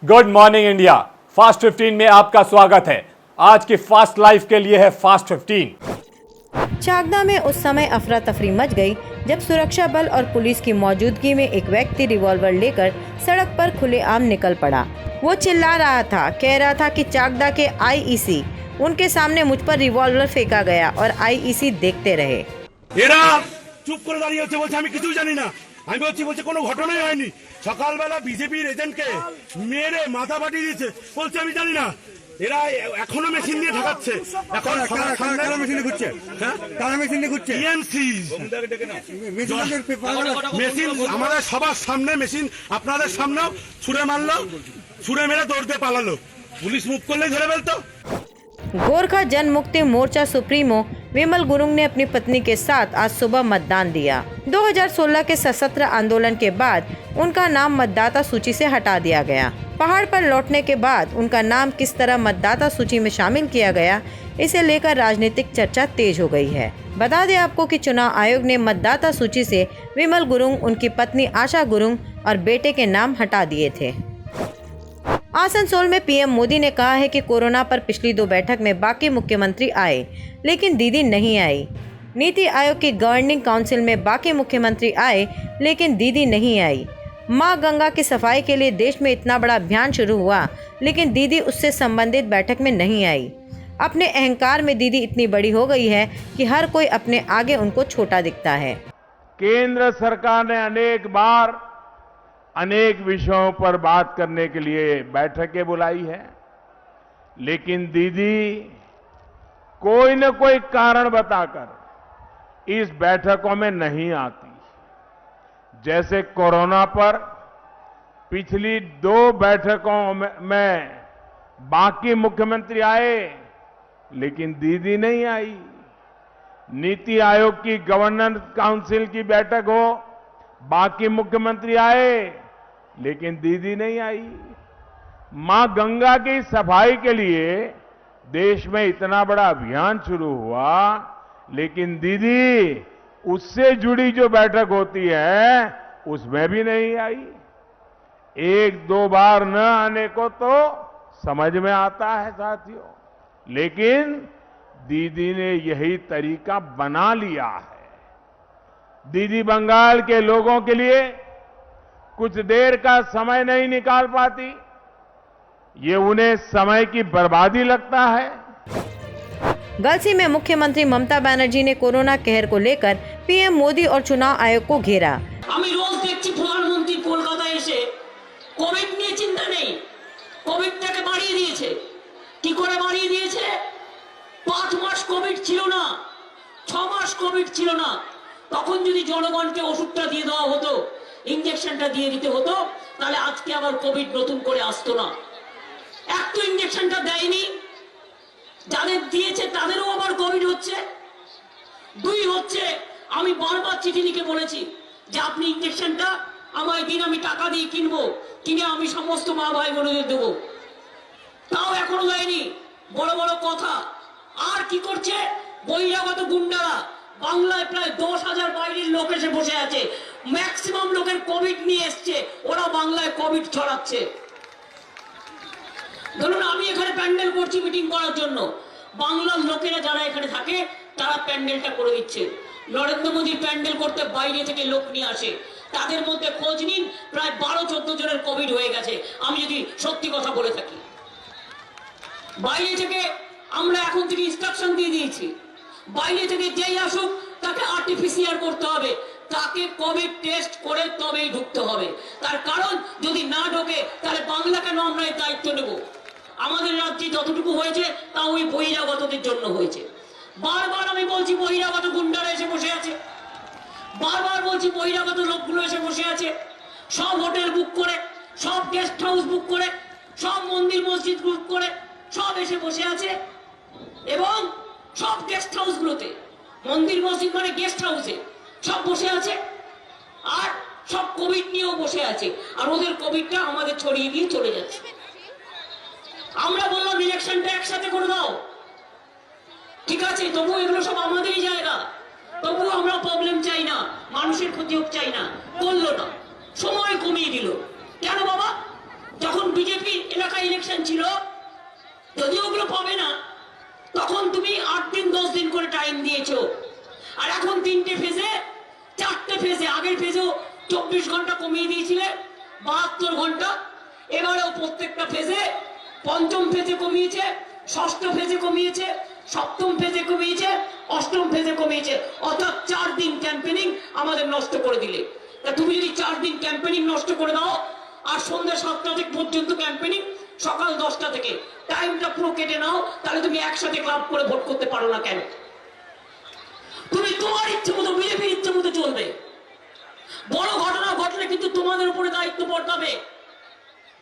Good morning India. Fast 15 में आपका स्वागत है। आज की फास्ट लाइफ के लिए है फास्ट 15। चाकदा में उस समय अफरा तफरी मच गई जब सुरक्षा बल और पुलिस की मौजूदगी में एक व्यक्ति रिवॉल्वर लेकर सड़क पर खुलेआम निकल पड़ा। वो चिल्ला रहा था, कह रहा था कि चाकदा के आईईसी उनके सामने मुझ पर रिवॉल्वर फेंका गया और आईईसी देखते रहे। চুপ করে দাঁড়িয়ে আছে, বলছে আমি কিছুই জানি না। আমি বলছি কোনো ঘটনাই হয়নি। সকালবেলা বিজেপির এজেন্টকে মেরে মাথা ফাটিয়ে দিয়েছে, বলছে আমি জানি না। এরা এখনো মেশিন নিয়ে ঢাকাচ্ছে। এখন কারা মেশিনে ঘুরছে? হ্যাঁ, কারা মেশিনে ঘুরছে? টিএমসি মেশিন আমাদের সবার সামনে, মেশিন আপনাদের সামনেও ছুড়ে মারলো, ছুড়ে মেরে দৌড়তে পালালো। পুলিশ মুভ করলেই ধরে ফেলতো। गोरखा जन मुक्ति मोर्चा सुप्रीमो विमल गुरुंग ने अपनी पत्नी के साथ आज सुबह मतदान दिया। 2016 के सशस्त्र आंदोलन के बाद उनका नाम मतदाता सूची से हटा दिया गया। पहाड़ पर लौटने के बाद उनका नाम किस तरह मतदाता सूची में शामिल किया गया, इसे लेकर राजनीतिक चर्चा तेज हो गई है। बता दें आपको कि चुनाव आयोग ने मतदाता सूची से विमल गुरुंग, उनकी पत्नी आशा गुरुंग और बेटे के नाम हटा दिए थे। आसनसोल में पीएम मोदी ने कहा है कि कोरोना पर पिछली 2 बैठक में बाकी मुख्यमंत्री आए लेकिन दीदी नहीं आई। नीति आयोग की गवर्निंग काउंसिल में बाकी मुख्यमंत्री आए लेकिन दीदी नहीं आई। मां गंगा की सफाई के लिए देश में इतना बड़ा अभियान शुरू हुआ लेकिन दीदी उससे संबंधित बैठक में नहीं आई। अपने अहंकार में दीदी इतनी बड़ी हो गई है कि हर कोई अपने आगे उनको छोटा दिखता है। केंद्र सरकार ने अनेक बार अनेक विषयों पर बात करने के लिए बैठकें बुलाई है, लेकिन दीदी कोई न कोई कारण बताकर इस बैठकों में नहीं आती। जैसे कोरोना पर पिछली 2 बैठकों में बाकी मुख्यमंत्री आए लेकिन दीदी नहीं आई। नीति आयोग की गवर्नेंस काउंसिल की बैठक हो, बाकी मुख्यमंत्री आए लेकिन दीदी नहीं आई। मां गंगा की सफाई के लिए देश में इतना बड़ा अभियान शुरू हुआ लेकिन दीदी उससे जुड़ी जो बैठक होती है उसमें भी नहीं आई। 1-2 बार न आने को तो समझ में आता है साथियों, लेकिन दीदी ने यही तरीका बना लिया है। दीदी बंगाल के लोगों के लिए कुछ देर का समय नहीं निकाल पाती, ये उन्हें समय की बर्बादी लगता है। गलसी में मुख्यमंत्री ममता बनर्जी ने कोरोना कहर को लेकर पीएम मोदी और चुनाव आयोग को घेरा। আমি রোজ দেখছি প্রধানমন্ত্রী কলকাতায় এসে কোভিড নিয়ে চিন্তা নেই, কোভিডটাকে বাড়িয়ে দিয়েছে। কি করে বাড়িয়ে দিয়েছে? 5 মাস কোভিড ছিল না, 6 মাস কোভিড ছিল না। তখন যদি জনগণকে ওষুধটা দিয়ে দেওয়া হতো, ইনজেকশনটা দিয়ে দিতে হতো, তাহলে আজকে আবার কোভিড নতুন করে আসতো না। এক তো ইনজেকশনটা দেয়নি, যাদের দিয়েছে তাদেরও আবার কোভিড হচ্ছে। 2 হচ্ছে, আমি বারবার চিঠি লিখে বলেছি যে আপনি ইনজেকশনটা আমায় দিন, আমি টাকা দিয়ে কিনবো, কিনে আমি সমস্ত মা ভাই বোনদের দেবো, তাও এখনো দেয়নি। বড় বড় কথা। আর কি করছে বহিরাগত গুন্ডারা? বাংলায় প্রায় 10,000 বাইরের লোক এসে বসে আছে, ম্যাক্সিমাম লোকের কোভিড নিয়ে এসছে, ওরা বাংলায় কোভিড ছড়াচ্ছে। ধরুন আমি এখানে প্যান্ডেল করছি মিটিং করার জন্য, বাংলার লোকেরা যারা এখানে থাকে তারা প্যান্ডেলটা করে দিচ্ছে। নরেন্দ্র মোদীর প্যান্ডেল করতে বাইরে থেকে লোক নিয়ে আসে, তাদের মধ্যে খোঁজ নিন প্রায় 12-14 জনের কোভিড হয়ে গেছে, আমি যদি সত্যি কথা বলে থাকি। বাইরে থেকে আমরা এখন থেকে ইনস্ট্রাকশন দিয়ে দিয়েছি, বাইরে থেকে যেই আসুক তাকে আরটিপিসিআর করতে হবে, তাকে কোভিড টেস্ট করে তবেই ঢুকতে হবে। তার কারণ যদি না ঢোকে তাহলে বাংলা কেন আমরা এই দায়িত্ব নেব? আমাদের রাজ্যে যতটুকু হয়েছে তা ওই বহিরাগতদের জন্য হয়েছে। বারবার আমি বলছি বহিরাগত গুন্ডারা এসে বসে আছে, বারবার বলছি বহিরাগত লোকগুলো এসে বসে আছে। সব হোটেল বুক করে, সব গেস্ট হাউস বুক করে, সব মন্দির মসজিদ বুক করে সব এসে বসে আছে। এবং সব গেস্ট হাউসগুলোতে, মন্দির মসজিদ মানে গেস্ট হাউসে সব বসে আছে, আর সব কোভিড নিয়েও বসে আছে, আর ওদের কোভিডটা আমাদের ছড়িয়ে দিয়ে চলে যাচ্ছে। আমরা বললাম ইলেকশনটা একসাথে করে দাও, ঠিক আছে, তবু এগুলো সব আমাদেরই জায়গা, তবু আমরা প্রবলেম চাই না, মানুষের ক্ষতি হোক চাই না, করলো না, সময় কমিয়ে দিল। কেন বাবা? যখন বিজেপি এলাকা ইলেকশন ছিল, যদি ওগুলো পাবে না তখন তুমি 8 দিন 10 দিন করে টাইম দিয়েছো। আর এখন 3টে ফেজে 4টে ফেজে, আগের ফেজেও 24 ঘন্টা কমিয়ে দিয়েছিলে 72 ঘন্টা, এবারেও প্রত্যেকটা ফেজে, পঞ্চম ফেজে কমিয়েছে, ষষ্ঠ ফেজে কমিয়েছে, সপ্তম ফেজে কমিয়েছে, অষ্টম ফেজে কমিয়েছে, অর্থাৎ 4 দিন ক্যাম্পেনিং আমাদের নষ্ট করে দিলে। তা তুমি যদি 4 দিন ক্যাম্পেনিং নষ্ট করে দাও আর সন্ধ্যা 7টা থেকে পর্যন্ত ক্যাম্পেনিং, সকাল 10টা থেকে টাইমটা পুরো কেটে নাও, তাহলে তুমি একসাথে ক্লাব করে ভোট করতে পারো না কেন? তুমি তোমার ইচ্ছে মতো, বিজেপির ইচ্ছে মতো চলবে। বড় ঘটনা ঘটলে কিন্তু তোমাদের উপরে দায়িত্ব বর্তাবে।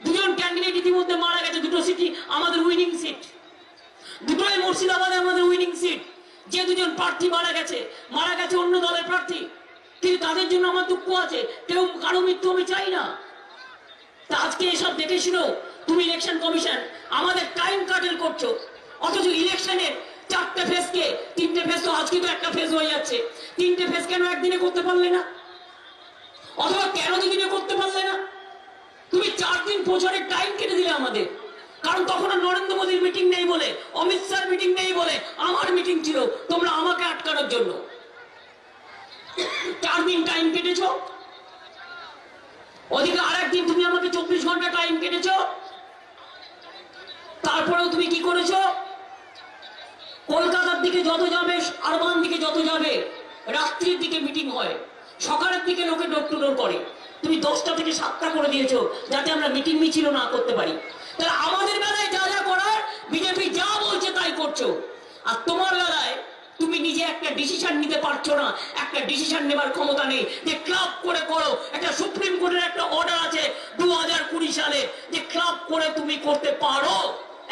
2জন ক্যান্ডিডেট ইতিমধ্যে মারা গেছে, 2টো সিটি আমাদের উইনিং সিট, 2টোই মুর্শিদাবাদে আমাদের উইনিং সিট। যে 2জন প্রার্থী মারা গেছে অন্য দলের প্রার্থী, কিন্তু তাদের জন্য আমার দুঃখ আছে, কেউ কারো মৃত্যু আমি চাই না। তা আজকে এসব দেখেছিল তুমি ইলেকশন কমিশন আমাদের টাইম কাটেল করছো, অথচ ইলেকশনের 4টে ফেজকে 3টে ফেজ, তো আজকে তো একটা ফেজ হয়ে যাচ্ছে, 3টে ফেজ কেন একদিনে করতে পারলে না? অথবা কেন 2 দিনে করতে পারলে না? তুমি 4 দিন প্রচারের টাইম কেটে দিলে আমাদের, কারণ তখন আর নরেন্দ্র মোদীর মিটিং নেই বলে, অমিত শাহর মিটিং নেই বলে আমার মিটিং ছিল, তোমরা আমাকে আটকানোর জন্য 4 দিন টাইম কেটেছো। ওদিকে আরেকদিন তুমি আমাকে 24 ঘন্টা টাইম কেটেছো। তারপরেও তুমি কি করেছো? কলকাতার দিকে যত যাবে, আরবান দিকে যত যাবে, রাত্রির দিকে মিটিং হয়, সকালের দিকে লোকে ডোর টু ডোর করে, তুমি 10টা থেকে 7টা করে দিয়েছো যাতে আমরা মিটিং মিছিল না করতে পারি। তাহলে আমাদের বেলায় যা যা করার বিজেপি যা বলছে তাই করছো, আর তোমার বেলায় তুমি নিজে একটা ডিসিশন নিতে পারছো না, একটা ডিসিশন নেবার ক্ষমতা নেই যে ক্লাব করে করো। একটা সুপ্রিম কোর্টের একটা অর্ডার আছে 2020 সালে যে ক্লাব করে তুমি করতে পারো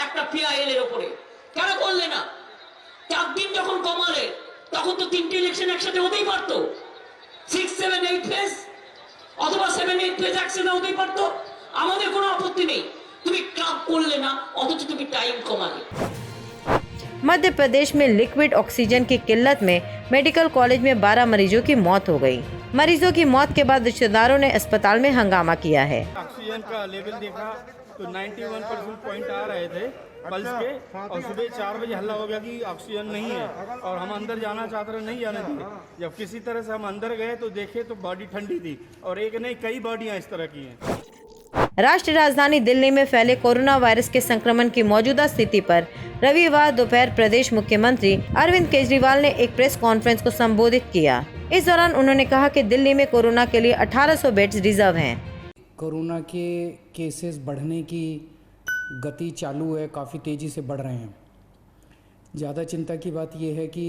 একটা পিআইএল এর উপরে, কেন করলে না? 4 দিন যখন কমালে তখন তো 3টে ইলেকশন একসাথে হতেই পারতো, 6, 7, 8 ফেজ অথবা 7, 8 ফেজ একসাথে হতেই পারতো, আমাদের কোনো আপত্তি নেই। তুমি ক্লাব করলে না, অথচ তুমি টাইম কমালে। मध्य प्रदेश में लिक्विड ऑक्सीजन की किल्लत में मेडिकल कॉलेज में 12 मरीजों की मौत हो गई। मरीजों की मौत के बाद रिश्तेदारों ने अस्पताल में हंगामा किया है। ऑक्सीजन का लेवल देखा तो 91% पॉइंट आ रहे थे पल्स के, और सुबह 4 बजे हल्ला हो गया कि ऑक्सीजन नहीं है, और हम अंदर जाना चाहते रहे, नहीं जाने दिए। जब किसी तरह से हम अंदर गए तो देखे तो बॉडी ठंडी थी, और एक नहीं कई बॉडियां इस तरह की हैं। राष्ट्रीय राजधानी दिल्ली में फैले कोरोना वायरस के संक्रमण की मौजूदा स्थिति पर रविवार दोपहर प्रदेश मुख्यमंत्री अरविंद केजरीवाल ने एक प्रेस कॉन्फ्रेंस को संबोधित किया। इस दौरान उन्होंने कहा कि दिल्ली में कोरोना के लिए 1800 बेड्स रिजर्व हैं। कोरोना के केसेस बढ़ने की गति चालू है, काफ़ी तेज़ी से बढ़ रहे हैं। ज़्यादा चिंता की बात यह है कि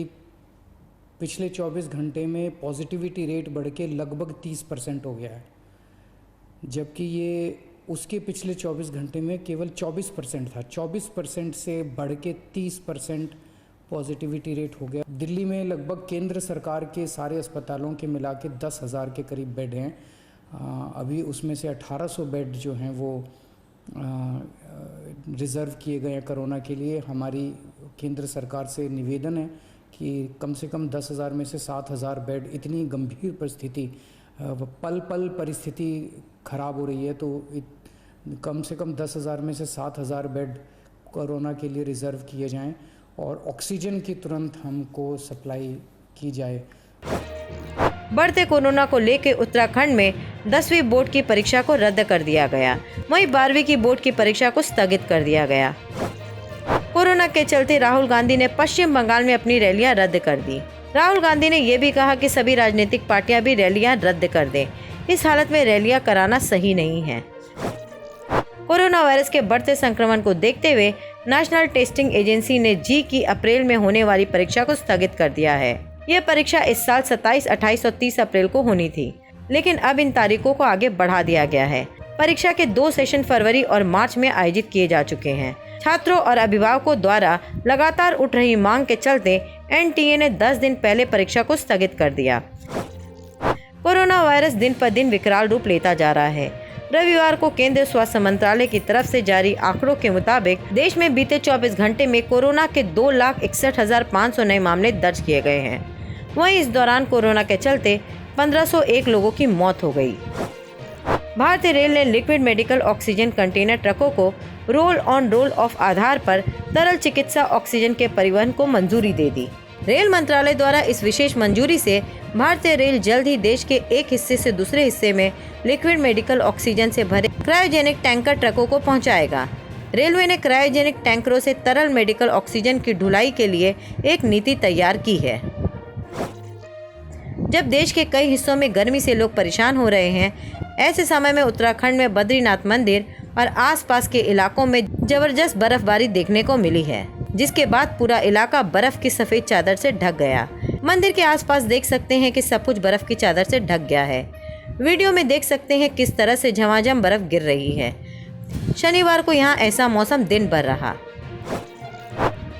पिछले 24 घंटे में पॉजिटिविटी रेट बढ़ के लगभग 30% हो गया है, जबकि ये उसके पिछले 24 घंटे में केवल 24% था। 24% से बढ़ के 30% पॉजिटिविटी रेट हो गया। दिल्ली में लगभग केंद्र सरकार के सारे अस्पतालों के मिला के 10,000 के करीब बेड हैं। अभी उसमें से 1800 बेड जो हैं वो रिज़र्व किए गए हैं कोरोना के लिए। हमारी केंद्र सरकार से निवेदन है कि कम से कम 10,000 में से 7,000 बेड, इतनी गंभीर परिस्थिति, पल पल परिस्थिति ख़राब हो रही है, तो कम से कम 10,000 में से 7,000 बेड कोरोना के लिए रिज़र्व किए जाएं, और ऑक्सीजन की तुरंत हमको सप्लाई की जाए। बढ़ते कोरोना को लेकर उत्तराखंड में 10वीं बोर्ड की परीक्षा को रद्द कर दिया गया, वहीं 12वीं की बोर्ड की परीक्षा को स्थगित कर दिया गया। कोरोना के चलते राहुल गांधी ने पश्चिम बंगाल में अपनी रैलियां रद्द कर दी। राहुल गांधी ने ये भी कहा कि सभी राजनीतिक पार्टियां भी रैलियां रद्द कर दें। इस हालत में रैलियां कराना सही नहीं है। कोरोना वायरस के बढ़ते संक्रमण को देखते हुए नेशनल टेस्टिंग एजेंसी ने जी की अप्रैल में होने वाली परीक्षा को स्थगित कर दिया है। यह परीक्षा इस साल 27, 28 और 30 अप्रैल को होनी थी, लेकिन अब इन तारीखों को आगे बढ़ा दिया गया है। परीक्षा के 2 सेशन फरवरी और मार्च में आयोजित किए जा चुके हैं। छात्रों और अभिभावकों द्वारा लगातार उठ रही मांग के चलते एनटीए ने 10 दिन पहले परीक्षा को स्थगित कर दिया। कोरोना वायरस दिन पर दिन विकराल रूप लेता जा रहा है। रविवार को केंद्रीय स्वास्थ्य मंत्रालय की तरफ से जारी आंकड़ों के मुताबिक देश में बीते 24 घंटे में कोरोना के 2,61,500 नए मामले दर्ज किए गए हैं। वहीं इस दौरान कोरोना के चलते 1501 लोगों की मौत हो गई। भारतीय रेल ने लिक्विड मेडिकल ऑक्सीजन कंटेनर ट्रकों को रोल ऑन रोल ऑफ आधार पर तरल चिकित्सा ऑक्सीजन के परिवहन को मंजूरी दे दी। रेल मंत्रालय द्वारा इस विशेष मंजूरी से भारतीय रेल जल्द ही देश के एक हिस्से से दूसरे हिस्से में लिक्विड मेडिकल ऑक्सीजन से भरे क्रायोजेनिक टैंकर ट्रकों को पहुंचाएगा। रेलवे ने क्रायोजेनिक टैंकरों से तरल मेडिकल ऑक्सीजन की ढुलाई के लिए एक नीति तैयार की है। जब देश के कई हिस्सों में गर्मी से लोग परेशान हो रहे हैं, ऐसे समय में उत्तराखंड में बद्रीनाथ मंदिर और आसपास के इलाकों में जबरदस्त बर्फबारी देखने को मिली है, जिसके बाद पूरा इलाका बर्फ की सफेद चादर से ढक गया। मंदिर के आसपास देख सकते हैं कि सब कुछ बर्फ की चादर से ढक गया है। वीडियो में देख सकते हैं किस तरह से झमाझम बर्फ गिर रही है। शनिवार को यहाँ ऐसा मौसम दिन भर रहा।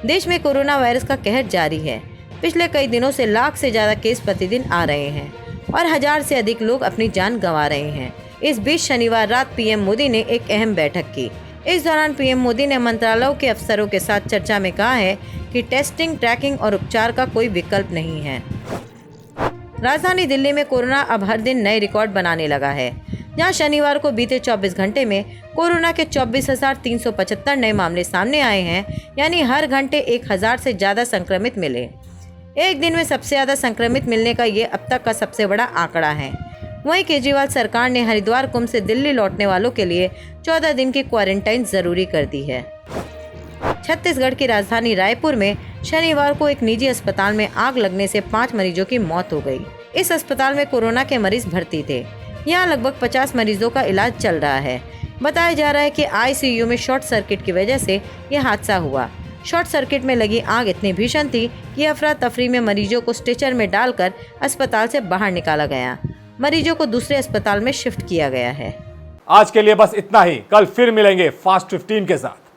देश में कोरोना वायरस का कहर जारी है। पिछले कई दिनों से लाख से ज्यादा केस प्रतिदिन आ रहे हैं और 1000 से अधिक लोग अपनी जान गंवा रहे हैं। इस बीच शनिवार रात पीएम मोदी ने एक अहम बैठक की। इस दौरान पीएम मोदी ने मंत्रालयों के अफसरों के साथ चर्चा में कहा है कि टेस्टिंग, ट्रैकिंग और उपचार का कोई विकल्प नहीं है। राजधानी दिल्ली में कोरोना अब हर दिन नए रिकॉर्ड बनाने लगा है, जहां शनिवार को बीते 24 घंटे में कोरोना के 24,375 नए मामले सामने आए हैं, यानी हर घंटे 1000 से ज़्यादा संक्रमित मिले। एक दिन में सबसे ज़्यादा संक्रमित मिलने का ये अब तक का सबसे बड़ा आंकड़ा है। वहीं केजरीवाल सरकार ने हरिद्वार कुंभ से दिल्ली लौटने वालों के लिए 14 दिन की क्वारंटाइन जरूरी कर दी है। छत्तीसगढ़ की राजधानी रायपुर में शनिवार को एक निजी अस्पताल में आग लगने से 5 मरीजों की मौत हो गई। इस अस्पताल में कोरोना के मरीज भर्ती थे। यहाँ लगभग 50 मरीजों का इलाज चल रहा है। बताया जा रहा है कि आईसीयू में शॉर्ट सर्किट की वजह से यह हादसा हुआ। शॉर्ट सर्किट में लगी आग इतनी भीषण थी कि अफरा तफरी में मरीजों को स्ट्रेचर में डालकर अस्पताल से बाहर निकाला गया। मरीजों को दूसरे अस्पताल में शिफ्ट किया गया है। आज के लिए बस इतना ही। कल फिर मिलेंगे फास्ट 15 के साथ।